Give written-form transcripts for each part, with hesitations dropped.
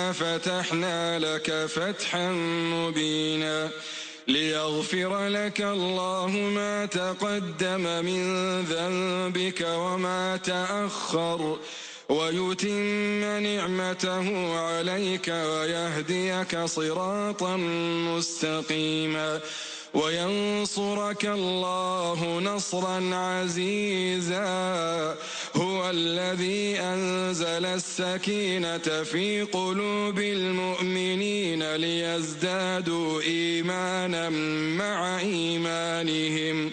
إنا فتحنا لك فتحا مبينا ليغفر لك الله ما تقدم من ذنبك وما تأخر ويتم نعمته عليك ويهديك صراطا مستقيما وينصرك الله نصرا عزيزا هو الذي أنزل السكينة في قلوب المؤمنين ليزدادوا إيمانا مع إيمانهم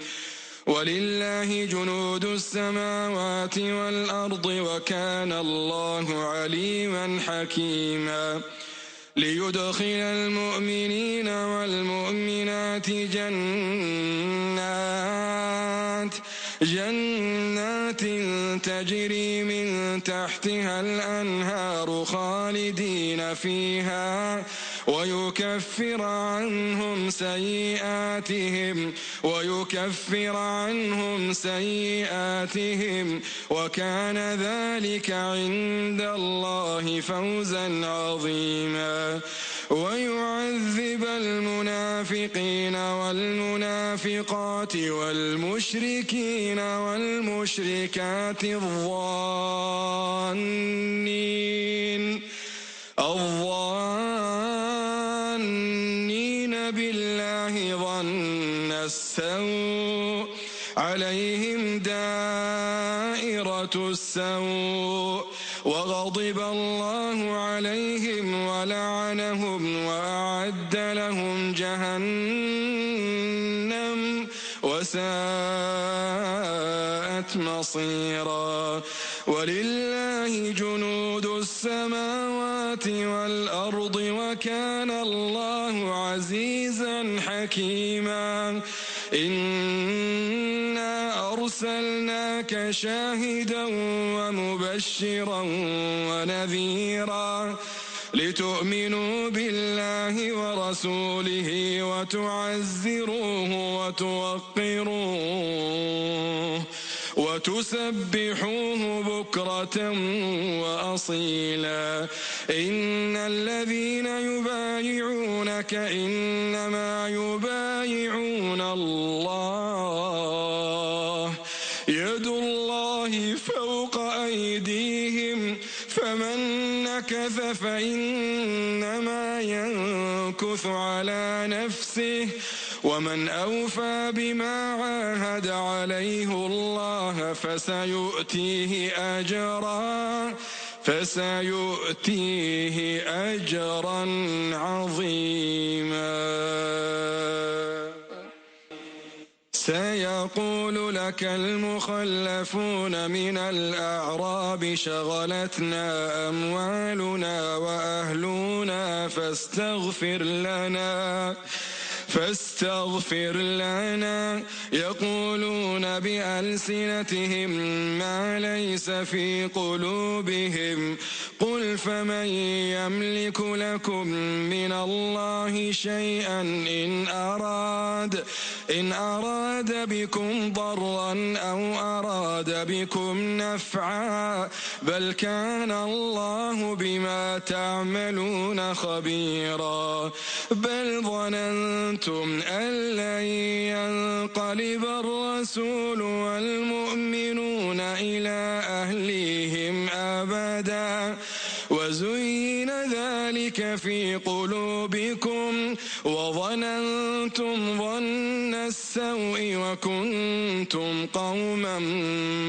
ولله جنود السماوات والأرض وكان الله عليما حكيما ليدخل المؤمنين والمؤمنات جنات تجري من تحتها الأنهار خالدين فيها ويكفر عنهم سيئاتهم وكان ذلك عند الله فوزا عظيما ويعذب المنافقين والمنافقات والمشركين والمشركات الظانين بالله ظن السوء عليهم دائرة السوء وغضب الله عليهم ولعنهم وأعد لهم جهنم وساءت مصيرا ولله جنود السماوات والأرض وكان الله عزيزا حكيما إنا أرسلناك شاهدا ومبشرا ونذيرا لتؤمنوا بالله ورسوله وتعزروه وتوقروه وتسبحوه بكرة وأصيلا إن الذين يبايعونك إنما يبايعون الله يد الله فوق أيديهم فمن نكث فإنما ينكث على نفسه ومن أوفى بما عاهد عليه الله فسيؤتيه أجرا عظيما سيقول لك المخلفون من الأعراب شغلتنا أموالنا وأهلنا فاستغفر لنا يقولون بألسنتهم ما ليس في قلوبهم قل فمن يملك لكم من الله شيئا إن أراد بكم ضرا أو أراد بكم نفعا بل كان الله بما تعملون خبيرا بل ظننتم أن لن ينقلب الرسول والمؤمنون إلى أهليهم أبدا وزين ذلك في قلوبكم وظننتم ظن السوء وكنتم قوما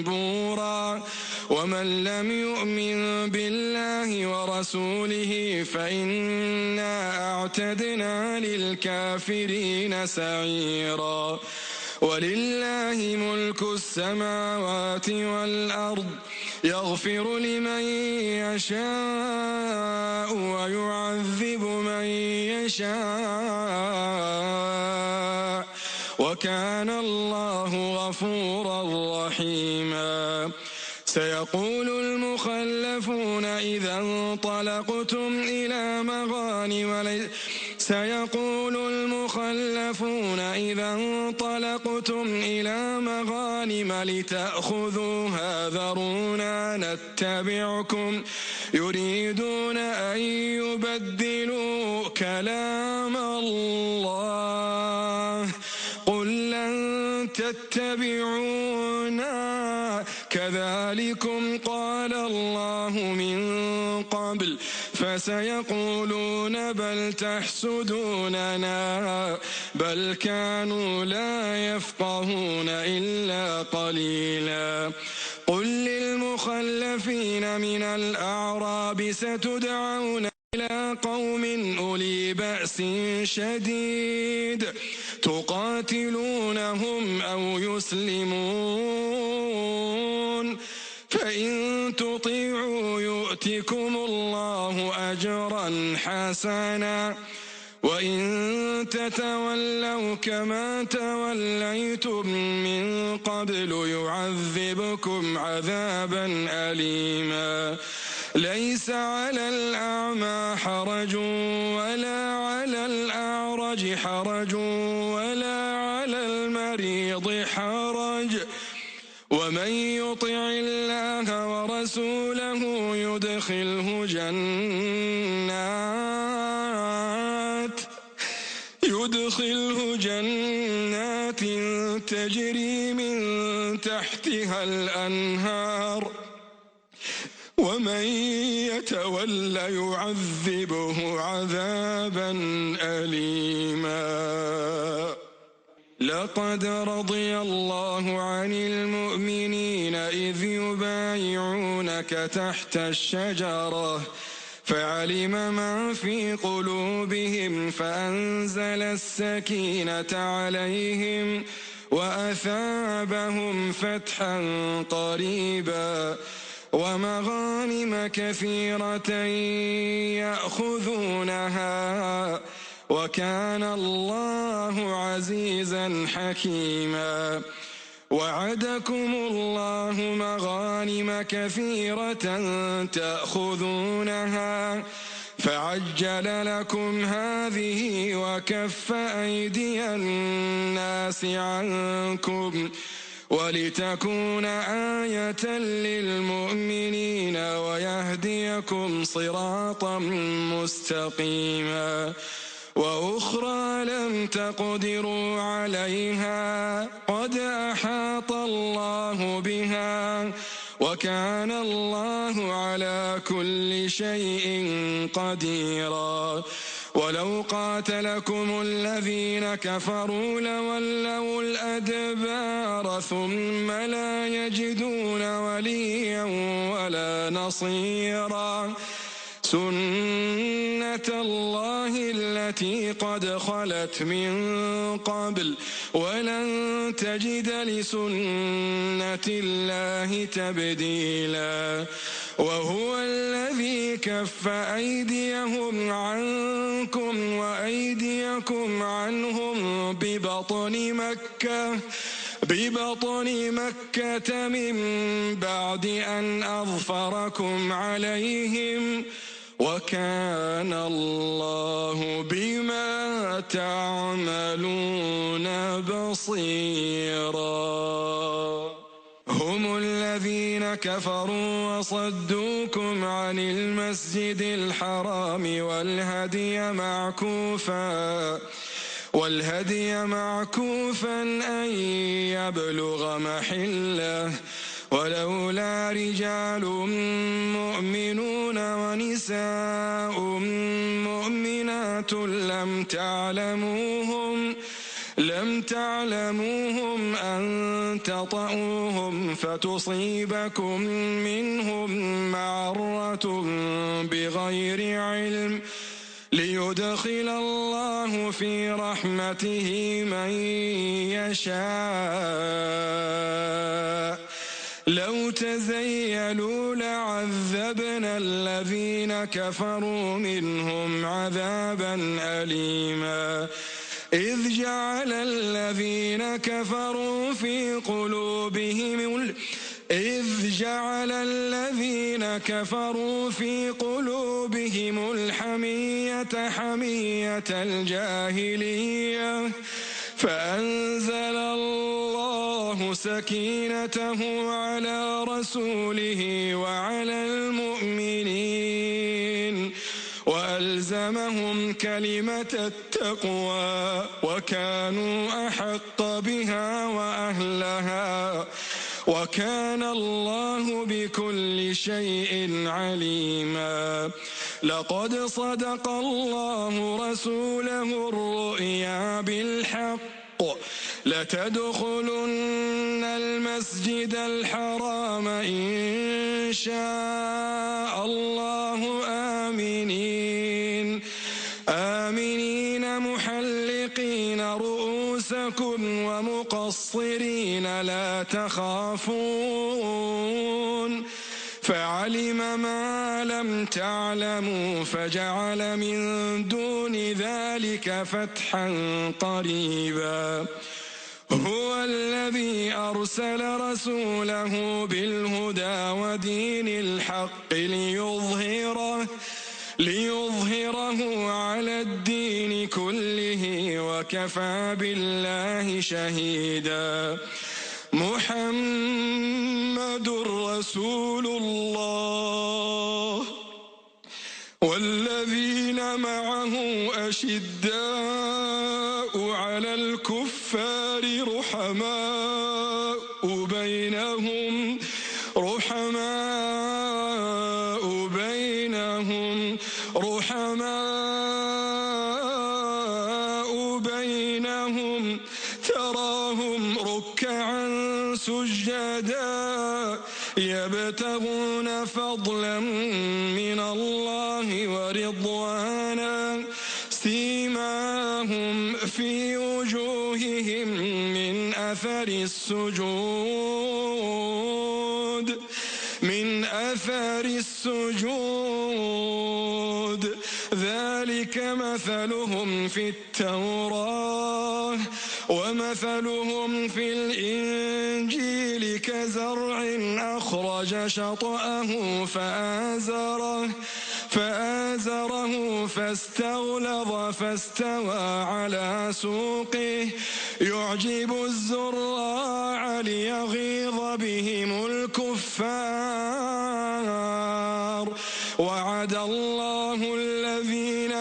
بورا ومن لم يؤمن بالله ورسوله فإنا أعتدنا للكافرين سعيرا ولله ملك السماوات والأرض يغفر لمن يشاء ويعذب من يشاء وكان الله غفورا رحيما سيقول المخلفون إذا انطلقتم إلى مغانم سيقول المخلفون إذا انطلقتم إلى مغانم لتأخذوها ذرونا نتبعكم يريدون أن يبدلوا كلام الله قل لن تتبعونا كذلكم قال الله من قبل فسيقولون بل تحسدوننا بل كانوا لا يفقهون إلا قليلا قل للمخلفين من الأعراب ستدعون إلى قوم أولي بأس شديد تقاتلونهم أو يسلمون فإن تطيعوا يؤتكم الله أجرا حسنا وإن تتولوا كما توليتم من قبل يعذبكم عذابا أليما ليس على الأعمى حرج ولا على الأعرج حرج ولا على المريض حرج ومن يطع الله ورسوله يدخله جنات تجري من تحتها الأنهار ومن يتول يعذبه عذابا أليما لقد رضي الله عن المؤمنين إذ يبايعونك تحت الشجرة فعلم ما في قلوبهم فأنزل السكينة عليهم وأثابهم فتحا قريبا ومغانم كثيرة يأخذونها وكان الله عزيزا حكيما وعدكم الله مغانم كثيرة تأخذونها فعجل لكم هذه وكف أيدي الناس عنكم ولتكون آية للمؤمنين ويهديكم صراطا مستقيما وأخرى لم تقدروا عليها قد أحاط الله بها وكان الله على كل شيء قديرا ولو قاتلكم الذين كفروا لولوا الأدبار ثم لا يجدون وليا ولا نصيرا سنة الله التي قد خلت من قبل ولن تجد لسنة الله تبديلا وهو الذي كف أيديهم عنكم وأيديكم عنهم ببطن مكة من بعد أن أظفركم عليهم وكان الله بما تعملون بصيرا هم الذين كفروا وصدوكم عن المسجد الحرام والهدي معكوفا أن يبلغ محله ولولا رجال مؤمنون ونساء مؤمنات لم تعلموهم أن تطؤوهم فتصيبكم منهم معرة بغير علم ليدخل الله في رحمته من يشاء لو تزيلوا لعذبنا الذين كفروا منهم عذابا أليما إذ جعل الذين كفروا في قلوبهم إذ جعل الذين كفروا في قلوبهم الحمية حمية الجاهلية فأنزل الله سكينته على رسوله وعلى المؤمنين وألزمهم كلمة التقوى وكانوا أحق بها وأهلها وكان الله بكل شيء عليما. لقد صدق الله رسوله الرؤيا بالحق لتدخلن المسجد الحرام إن شاء الله آمنين محلقين رؤوسكم ومقصرين لا تخافون فعلم ما لم تعلموا فجعل من دون ذلك فتحا قريبا. هو الذي أرسل رسوله بالهدى ودين الحق ليظهره على الدين كله وكفى بالله شهيدا. محمد رسول الله والذين معه أشداء على الكفار رحماء بينهم تراهم ركعا سجدا يبتغون فضلا من الله ورضوانا سيماهم في وجوههم من أثر السجود ذلك مثلهم في التوراة ومثلهم في الإنجيل كزرع أخرج شطأه فآزره فاستغلظ فاستوى على سوقه يعجب الزراع ليغيظ بهم الكفار. وعد الله الذين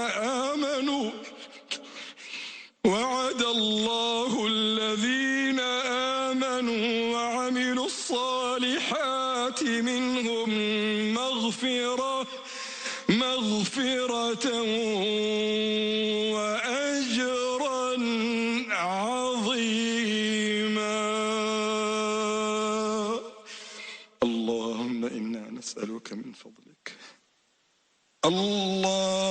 آمنوا وعملوا الصالحات منهم مغفرة وأجرا عظيما. اللهم إنا نسألك من فضلك. الله